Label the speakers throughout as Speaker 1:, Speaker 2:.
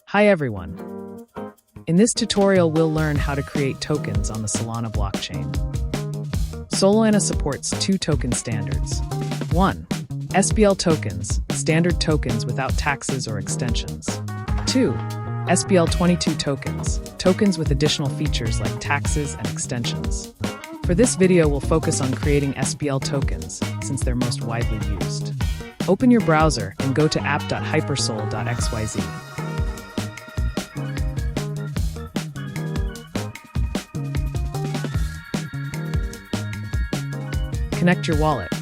Speaker 1: Hi everyone. In this tutorial, we'll learn how to create tokens on the Solana blockchain. Solana supports two token standards. 1. SPL tokens, standard tokens without taxes or extensions. 2. SPL22 tokens, tokens with additional features like taxes and extensions. For this video, we'll focus on creating SPL tokens, since they're most widely used. Open your browser and go to app.hypersol.xyz. Connect your wallet.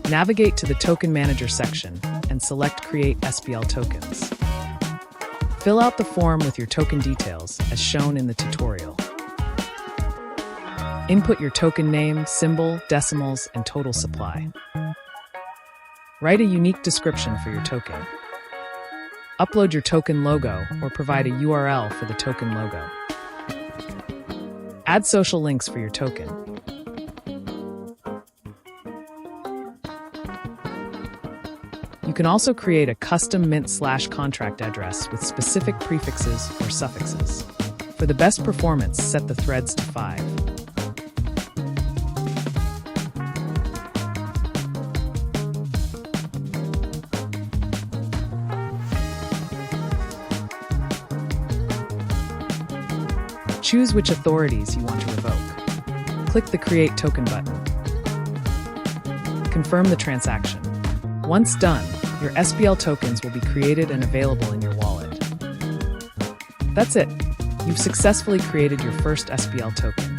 Speaker 1: Navigate to the Token Manager section and select Create SPL Tokens. Fill out the form with your token details as shown in the tutorial. Input your token name, symbol, decimals, and total supply. Write a unique description for your token. Upload your token logo or provide a URL for the token logo. Add social links for your token. You can also create a custom mint/contract address with specific prefixes or suffixes. For the best performance, set the threads to 5. Choose which authorities you want to revoke. Click the Create Token button. Confirm the transaction. Once done, your SPL tokens will be created and available in your wallet. That's it. You've successfully created your first SPL token.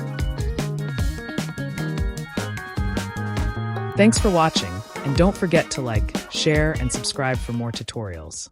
Speaker 1: Thanks for watching, and don't forget to like, share, and subscribe for more tutorials.